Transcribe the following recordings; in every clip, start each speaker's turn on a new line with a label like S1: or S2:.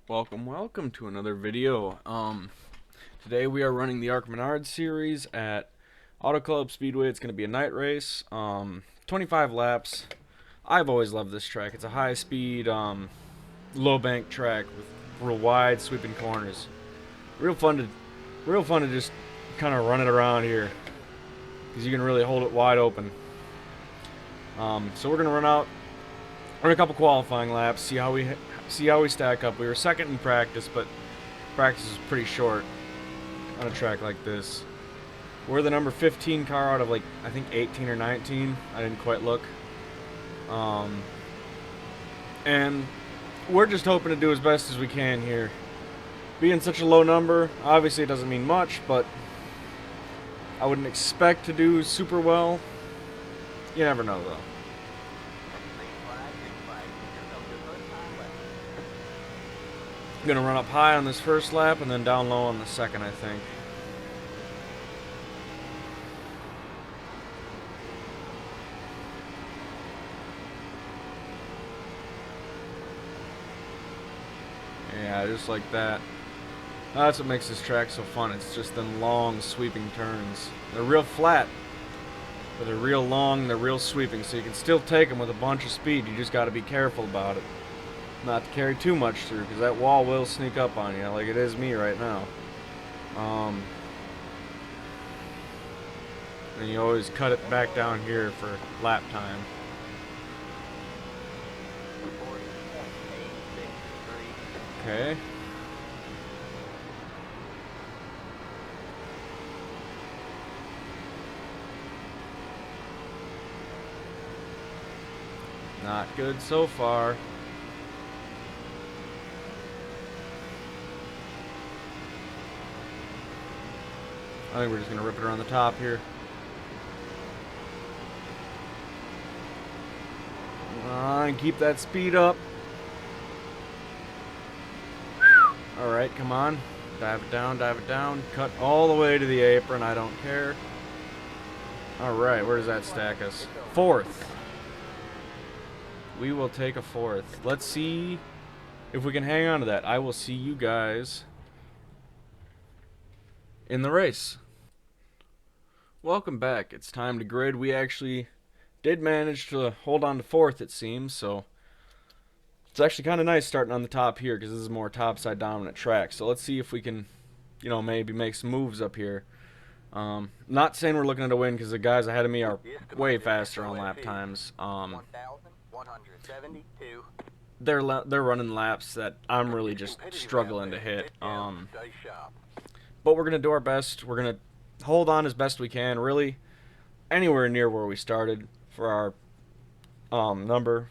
S1: Welcome to another video. Today we are running the ARCA Menards series at Auto Club Speedway. It's going to be a night race. 25 laps. I've always loved this track. It's a high-speed, low bank track with real wide, sweeping corners. Real fun to just kind of run it around here because you can really hold it wide open. So we're going to run a couple qualifying laps, see how we stack up. We were second in practice, but practice is pretty short on a track like this. We're the number 15 car out of like I think 18 or 19. I didn't quite look. And we're just hoping to do as best as we can here. Being such a low number, obviously it doesn't mean much, but I wouldn't expect to do super well. You never know though. I'm gonna run up high on this first lap and then down low on the second, I think. Yeah, just like that. That's what makes this track so fun. It's just them long, sweeping turns. They're real flat, but they're real long, they're real sweeping, so you can still take them with a bunch of speed. You just gotta be careful about it. Not to carry too much through, because that wall will sneak up on you, like it is me right now. And you always cut it back down here for lap time. Okay. Not good so far. I think we're just going to rip it around the top here. And keep that speed up. Alright, come on. Dive it down. Cut all the way to the apron. I don't care. Alright, where does that stack us? Fourth. We will take a fourth. Let's see if we can hang on to that. I will see you guys in the race. Welcome back. It's time to grid. We actually did manage to hold on to fourth, it seems, so it's actually kind of nice starting on the top here because this is more topside dominant track. So let's see if we can, maybe make some moves up here. Not saying we're looking at a win because the guys ahead of me are way faster on lap times. They're running laps that I'm really just struggling to hit. But we're gonna do our best. We're gonna hold on as best we can. Really, anywhere near where we started for our number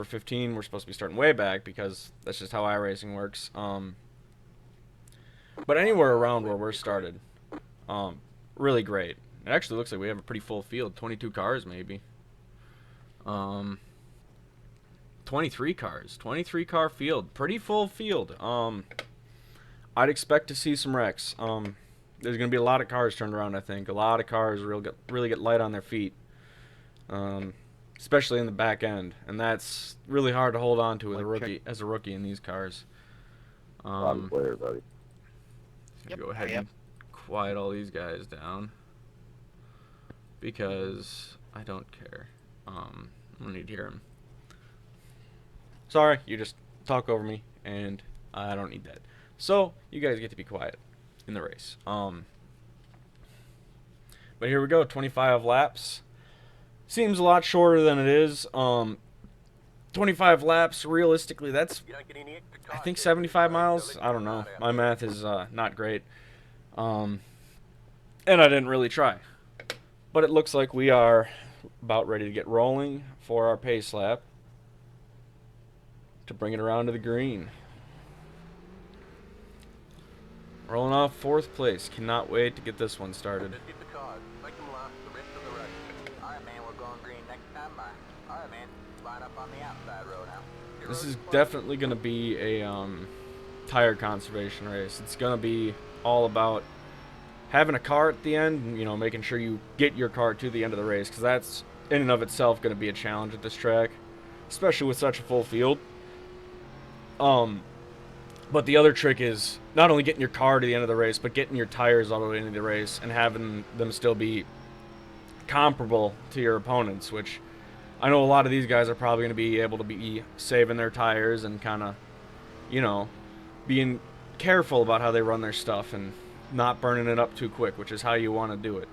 S1: 15. We're supposed to be starting way back because that's just how iRacing works. But anywhere around where we're started, really great. It actually looks like we have a pretty full field. 22 cars maybe. 23 cars. 23 car field. Pretty full field. I'd expect to see some wrecks. There's going to be a lot of cars turned around, I think. A lot of cars really get light on their feet. Especially in the back end. And that's really hard to hold on to as a rookie in these cars.
S2: Player, buddy.
S1: Go ahead and quiet all these guys down. Because I don't care. I don't need to hear them. Sorry, you just talk over me, and I don't need that. So, you guys get to be quiet in the race. But here we go, 25 laps. Seems a lot shorter than it is. 25 laps, realistically, that's, I think, 75 miles. I don't know. My math is not great. And I didn't really try. But it looks like we are about ready to get rolling for our pace lap to bring it around to the green. Rolling off fourth place. Cannot wait to get this one started. This is definitely going to be a tire conservation race. It's going to be all about having a car at the end, making sure you get your car to the end of the race, because that's in and of itself going to be a challenge at this track, especially with such a full field. But the other trick is not only getting your car to the end of the race, but getting your tires all the way into the race and having them still be comparable to your opponents, which I know a lot of these guys are probably going to be able to be saving their tires and kind of, you know, being careful about how they run their stuff and not burning it up too quick, which is how you want to do it.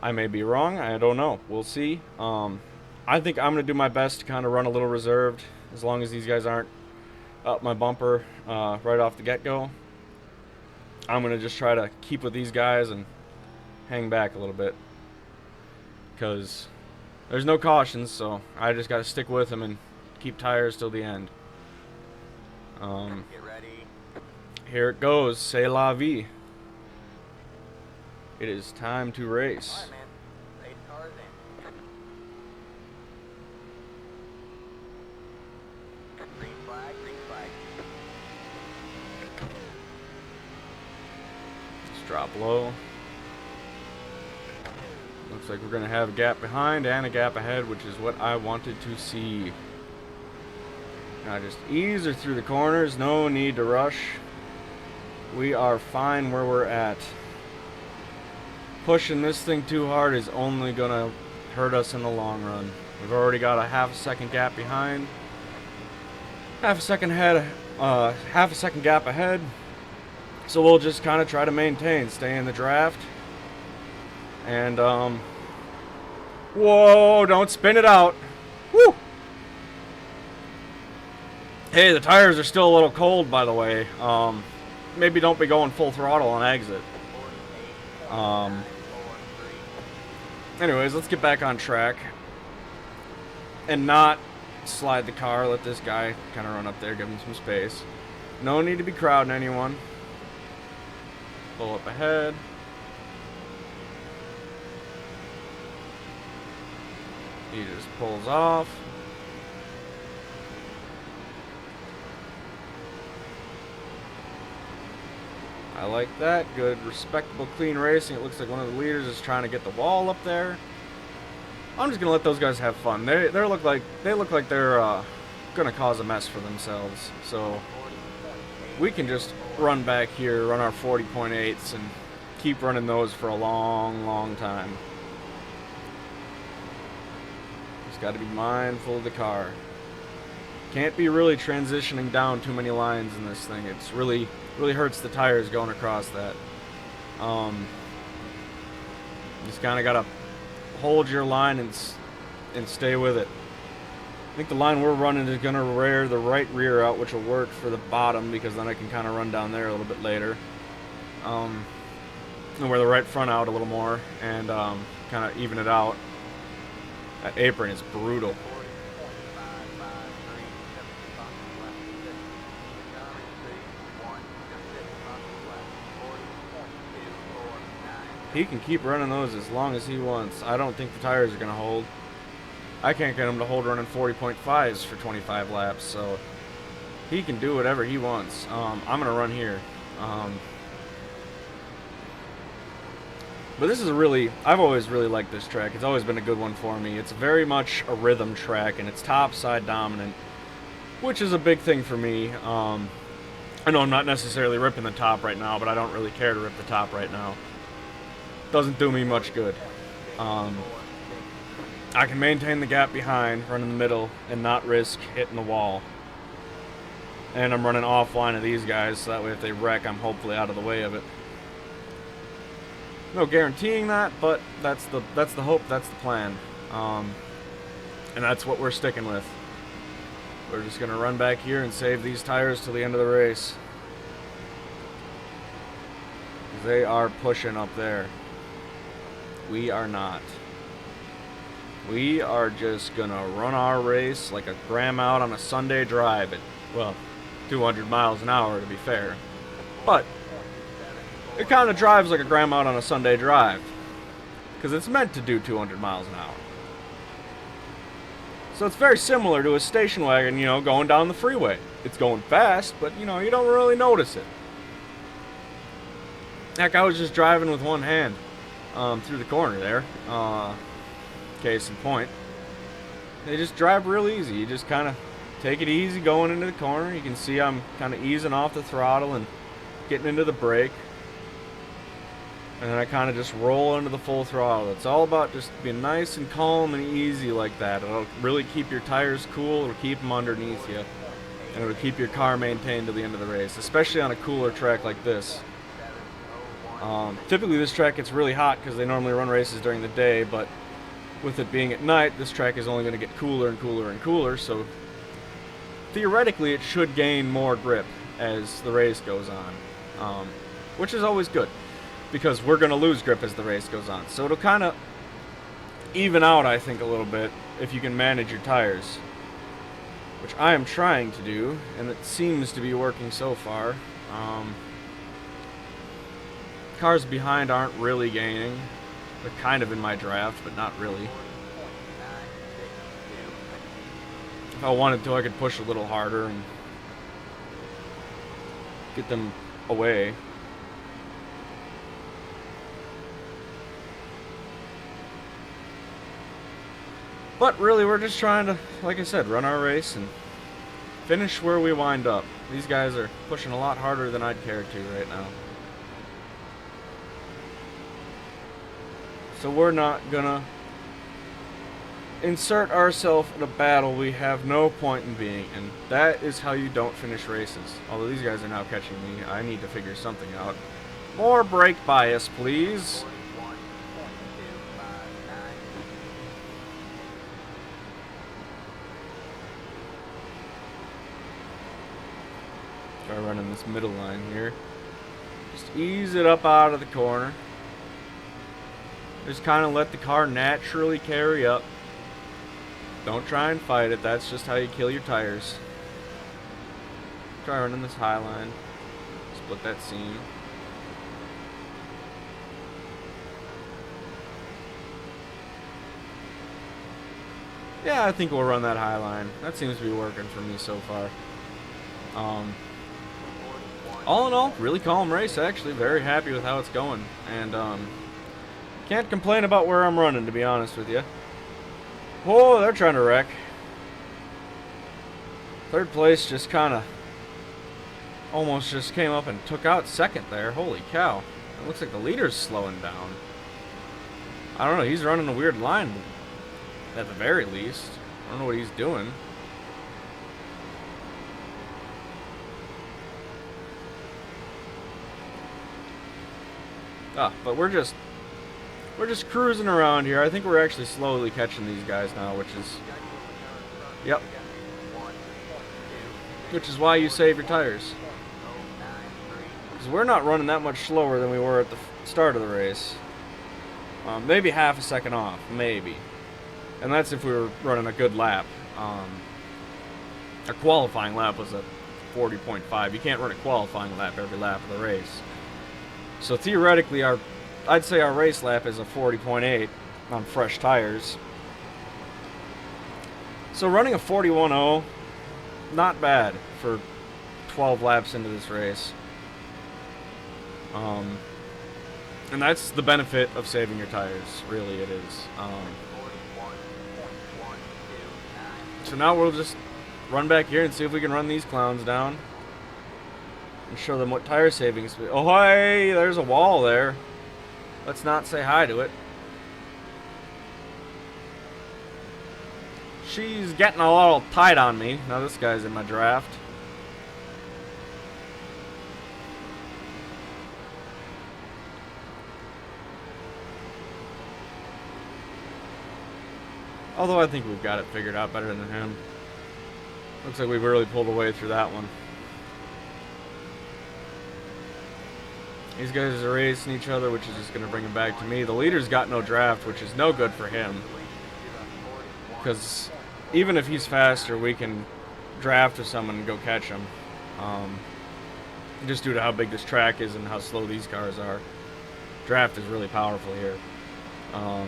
S1: I may be wrong. I don't know. We'll see. I think I'm going to do my best to kind of run a little reserved as long as these guys aren't up my bumper right off the get-go. I'm going to just try to keep with these guys and hang back a little bit because there's no cautions, so I just got to stick with them and keep tires till the end.
S3: Get ready.
S1: Here it goes. C'est la vie. It is time to race.
S3: Alright, man. 8 cars in. Green flag, green flag.
S1: Let's drop low. Looks like we're going to have a gap behind and a gap ahead, which is what I wanted to see. Now just ease her through the corners. No need to rush. We are fine where we're at. Pushing this thing too hard is only going to hurt us in the long run. We've already got a half a second gap behind. Half a second gap ahead. So we'll just kind of try to maintain, stay in the draft. And, whoa, don't spin it out. Woo! Hey, the tires are still a little cold, by the way. Maybe don't be going full throttle on exit. Anyways, let's get back on track. And not slide the car. Let this guy kind of run up there, give him some space. No need to be crowding anyone. Pull up ahead. He just pulls off. I like that. Good, respectable, clean racing. It looks like one of the leaders is trying to get the wall up there. I'm just gonna let those guys have fun. They look like they're gonna cause a mess for themselves. So we can just run back here, run our 40.8s, and keep running those for a long, long time. Just got to be mindful of the car. Can't be really transitioning down too many lines in this thing. It's really hurts the tires going across that. Just kind of gotta hold your line and stay with it. I think the line we're running is gonna rear the right rear out, which will work for the bottom because then I can kind of run down there a little bit later. And wear the right front out a little more and kind of even it out. That apron is brutal. He can keep running those as long as he wants. I don't think the tires are going to hold. I can't get him to hold running 40.5s for 25 laps, so he can do whatever he wants. I'm going to run here. But this is I've always really liked this track. It's always been a good one for me. It's very much a rhythm track, and it's top side dominant, which is a big thing for me. I know I'm not necessarily ripping the top right now, but I don't really care to rip the top right now. Doesn't do me much good. I can maintain the gap behind, run in the middle, and not risk hitting the wall. And I'm running offline of these guys, so that way if they wreck, I'm hopefully out of the way of it. No guaranteeing that, but that's the hope, that's the plan. And that's what we're sticking with. We're just gonna run back here and save these tires till the end of the race. They are pushing up there. We are not. We are just gonna run our race like a gram out on a Sunday drive at, well, 200 miles an hour to be fair. But it kind of drives like a gram out on a Sunday drive because it's meant to do 200 miles an hour. So it's very similar to a station wagon, you know, going down the freeway. It's going fast, but, you know, you don't really notice it. Heck, I was just driving with one hand through the corner there. Case in point. They just drive real easy. You just kind of take it easy going into the corner. You can see I'm kind of easing off the throttle and getting into the brake. And then I kind of just roll into the full throttle. It's all about just being nice and calm and easy like that. It'll really keep your tires cool. It'll keep them underneath you. And it'll keep your car maintained to the end of the race, especially on a cooler track like this. Typically this track gets really hot because they normally run races during the day, but with it being at night, this track is only going to get cooler and cooler and cooler, so theoretically it should gain more grip as the race goes on, which is always good, because we're going to lose grip as the race goes on. So it'll kind of even out, I think, a little bit if you can manage your tires, which I am trying to do, and it seems to be working so far. Cars behind aren't really gaining. They're kind of in my draft, but not really. If I wanted to, I could push a little harder and get them away. But really, we're just trying to, like I said, run our race and finish where we wind up. These guys are pushing a lot harder than I'd care to right now. So we're not gonna insert ourselves in a battle we have no point in being in. That is how you don't finish races. Although these guys are now catching me, I need to figure something out. More brake bias, please. Try running this middle line here. Just ease it up out of the corner. Just kind of let the car naturally carry up. Don't try and fight it. That's just how you kill your tires. Try running this high line. Split that seam. Yeah, I think we'll run that high line. That seems to be working for me so far. All in all, really calm race, actually. Very happy with how it's going. And, can't complain about where I'm running, to be honest with you. Oh, they're trying to wreck. Third place just kind of almost just came up and took out second there. Holy cow. It looks like the leader's slowing down. I don't know. He's running a weird line at the very least. I don't know what he's doing. But we're just cruising around here. I think we're actually slowly catching these guys now, which is, yep, which is why you save your tires. Because we're not running that much slower than we were at the start of the race. Maybe half a second off, maybe. And that's if we were running a good lap. Our qualifying lap was a 40.5. You can't run a qualifying lap every lap of the race. So theoretically, I'd say our race lap is a 40.8 on fresh tires. So running a 41.0, not bad for 12 laps into this race. And that's the benefit of saving your tires, really it is. So now we'll just run back here and see if we can run these clowns down. And show them what tire savings. Oh, hey, there's a wall there. Let's not say hi to it. She's getting a little tight on me. Now this guy's in my draft. Although I think we've got it figured out better than him. Looks like we've really pulled away through that one. These guys are racing each other, which is just going to bring him back to me. The leader's got no draft, which is no good for him. Because even if he's faster, we can draft with someone and go catch him. Just due to how big this track is and how slow these cars are. Draft is really powerful here. I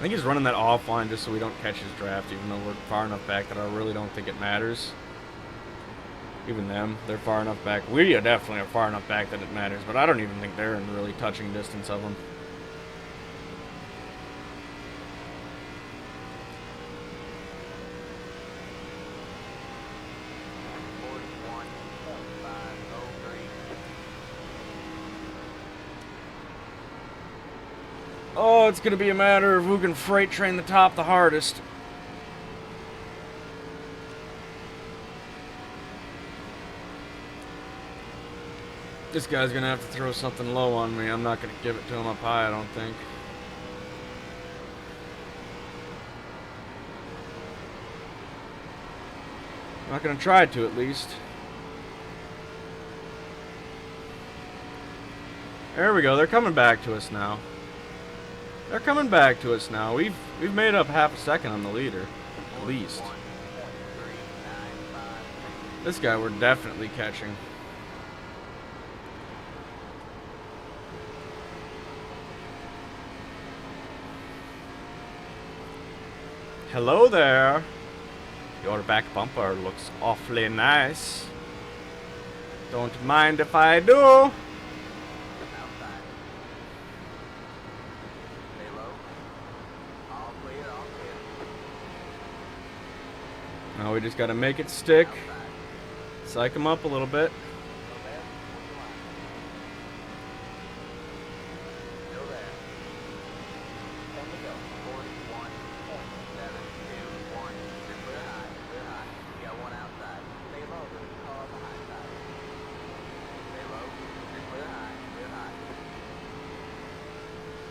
S1: think he's running that offline just so we don't catch his draft, even though we're far enough back that I really don't think it matters. Even them, they're far enough back. We are definitely far enough back that it matters, but I don't even think they're in really touching distance of them. Oh, it's going to be a matter of who can freight train the top the hardest. This guy's going to have to throw something low on me. I'm not going to give it to him up high, I don't think. I'm not going to try to, at least. There we go. They're coming back to us now. They're coming back to us now. We've made up half a second on the leader, at least. This guy we're definitely catching. Hello there. Your back bumper looks awfully nice. Don't mind if I do. Now we just gotta make it stick. Psych him up a little bit.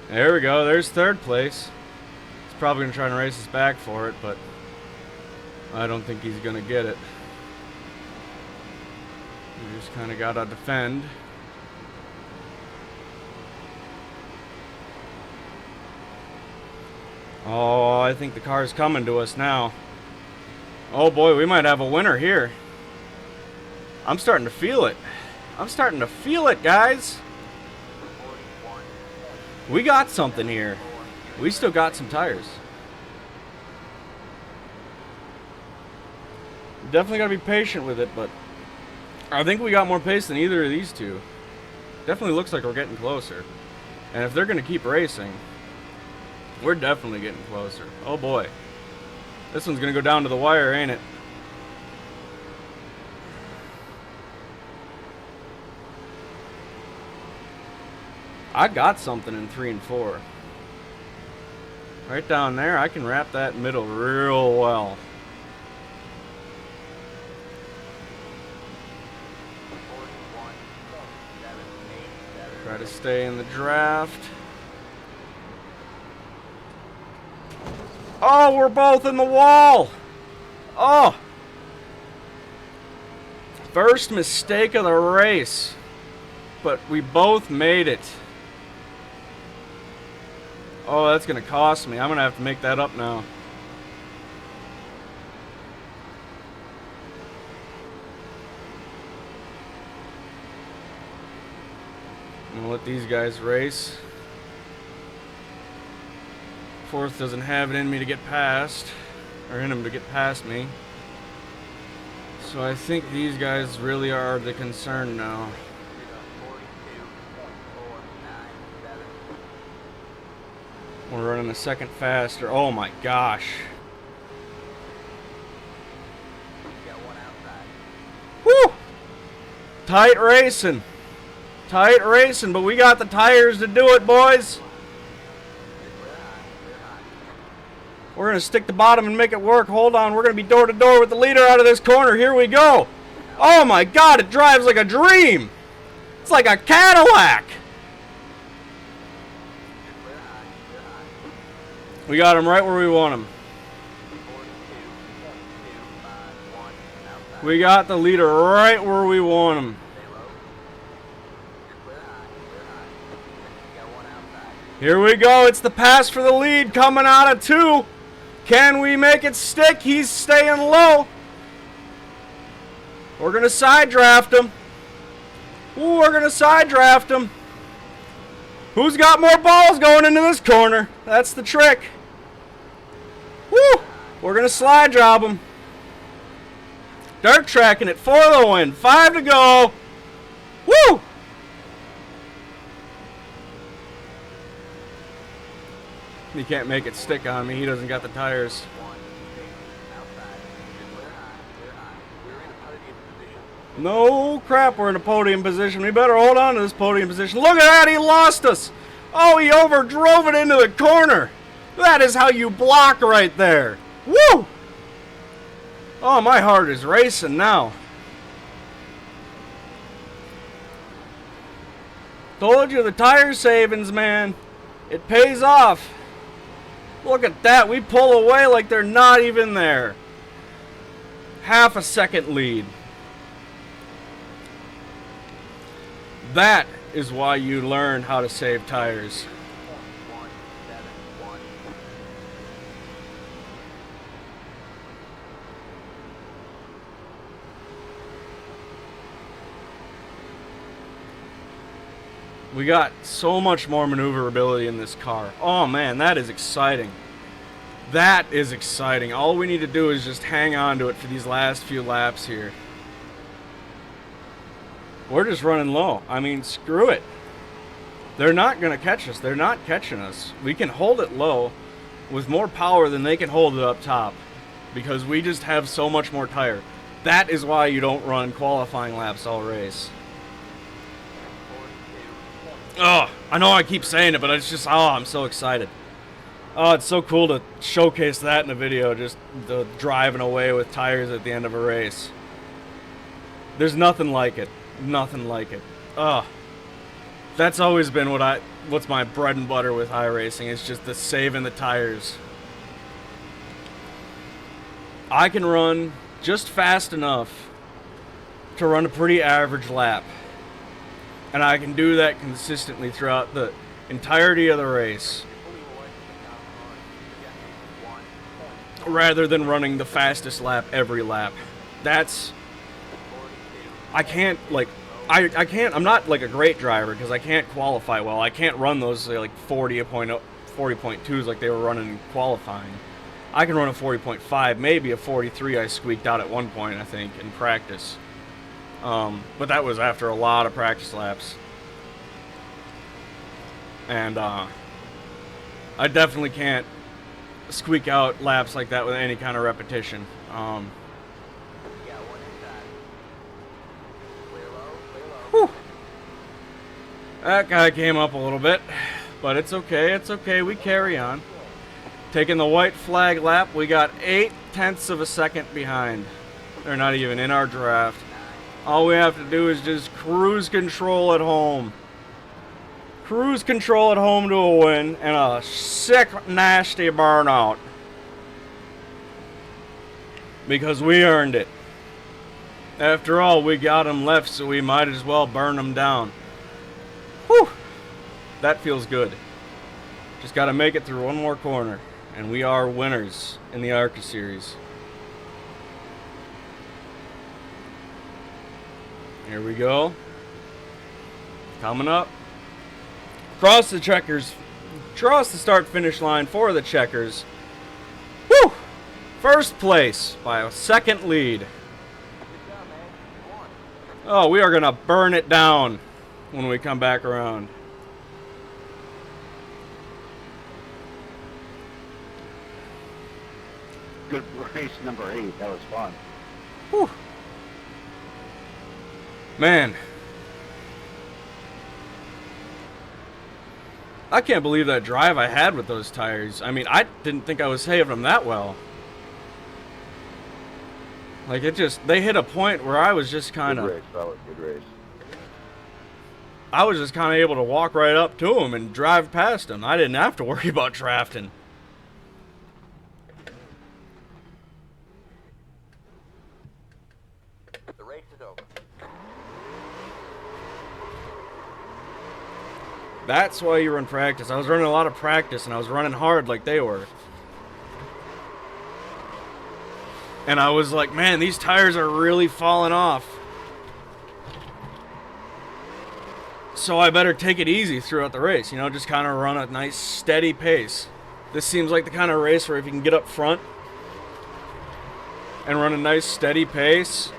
S1: There we go, there's third place. He's probably gonna try and race us back for it, but I don't think he's gonna get it. We just kinda gotta defend. Oh, I think the car's coming to us now. Oh boy, we might have a winner here. I'm starting to feel it. I'm starting to feel it, guys. We got something here. We still got some tires. Definitely gotta be patient with it, but I think we got more pace than either of these two. Definitely looks like we're getting closer. And if they're gonna keep racing, we're definitely getting closer. Oh boy. This one's gonna go down to the wire, ain't it? I got something in 3 and 4. Right down there, I can wrap that middle real well. Try to stay in the draft. Oh, we're both in the wall! Oh! First mistake of the race. But we both made it. Oh, that's gonna cost me. I'm gonna have to make that up now. I'm gonna let these guys race. Fourth doesn't have it in me to get past, or in him to get past me. So I think these guys really are the concern now. We're running a second faster. Oh my gosh. Woo! Tight racing. Tight racing, but we got the tires to do it, boys. We're going to stick the bottom and make it work. Hold on, we're going to be door to door with the leader out of this corner. Here we go. Oh my God, it drives like a dream. It's like a Cadillac. We got him right where we want him. We got the leader right where we want him. Here we go. It's the pass for the lead coming out of 2. Can we make it stick? He's staying low. We're going to side draft him. Ooh, we're going to side draft him. Who's got more balls going into this corner? That's the trick. Woo! We're going to slide drop him. Dirt tracking it for the win. 5 to go. Woo! He can't make it stick on me. He doesn't got the tires. No crap, we're in a podium position. We better hold on to this podium position. Look at that, he lost us. Oh, he overdrove it into the corner. That is how you block right there. Woo! Oh, my heart is racing now. Told you the tire savings, man. It pays off. Look at that. We pull away like they're not even there. Half a second lead. That is why you learn how to save tires.
S3: 171.
S1: We got so much more maneuverability in this car. Oh man, that is exciting. That is exciting. All we need to do is just hang on to it for these last few laps here. We're just running low. I mean, screw it. They're not going to catch us. They're not catching us. We can hold it low with more power than they can hold it up top because we just have so much more tire. That is why you don't run qualifying laps all race. Oh, I know I keep saying it, but it's just, oh, I'm so excited. Oh, it's so cool to showcase that in a video, just the driving away with tires at the end of a race. There's nothing like it. Nothing like it. Oh, that's always been what's my bread and butter with iRacing. It's just the saving the tires. I can run just fast enough to run a pretty average lap. And I can do that consistently throughout the entirety of the race. Rather than running the fastest lap every lap. That's... I can't, like... I can't... I'm not, like, a great driver because I can't qualify well. I can't run those, like, 40.2s like they were running in qualifying. I can run a 40.5, maybe a 43 I squeaked out at one point, I think, in practice. But that was after a lot of practice laps. And, I definitely can't squeak out laps like that with any kind of repetition. Whew. That guy came up a little bit, but it's okay, it's okay, we carry on. Taking the white flag lap, we got 0.8 of a second behind. They're not even in our draft. All we have to do is just cruise control at home. Cruise control at home to a win and a sick, nasty burnout. Because we earned it. After all, we got them left, so we might as well burn them down. Whew! That feels good. Just got to make it through one more corner. And we are winners in the ARCA series. Here we go. Coming up. Cross the checkers. Cross the start-finish line for the checkers. Woo! First place by a second lead. Oh, we are going to burn it down when we come back around.
S2: Good race number 8. That was fun.
S1: Whew. Man. I can't believe that drive I had with those tires. I mean, I didn't think I was saving them that well. Like, it just, they hit a point where I was just kind of...
S2: Good race, fella. Good race.
S1: I was just kind of able to walk right up to them and drive past them. I didn't have to worry about drafting.
S3: The race is over.
S1: That's why you run practice. I was running a lot of practice, and I was running hard like they were. And I was like, man, these tires are really falling off. So I better take it easy throughout the race, you know, just kind of run a nice steady pace. This seems like the kind of race where if you can get up front and run a nice steady pace,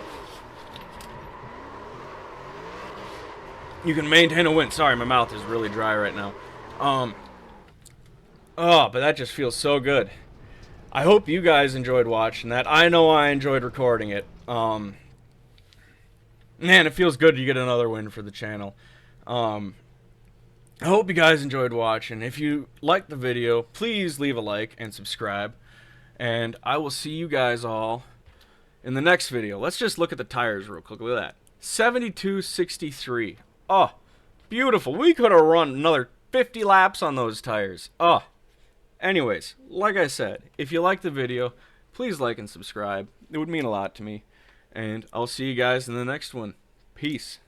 S1: you can maintain a win. Sorry, my mouth is really dry right now. Oh, but that just feels so good. I hope you guys enjoyed watching that. I know I enjoyed recording it. Man, it feels good to get another win for the channel. I hope you guys enjoyed watching. If you liked the video, please leave a like and subscribe. And I will see you guys all in the next video. Let's just look at the tires real quick. Look at that. 72.63. Oh, beautiful. We could have run another 50 laps on those tires. Oh. Anyways, like I said, if you like the video, please like and subscribe. It would mean a lot to me. And I'll see you guys in the next one. Peace.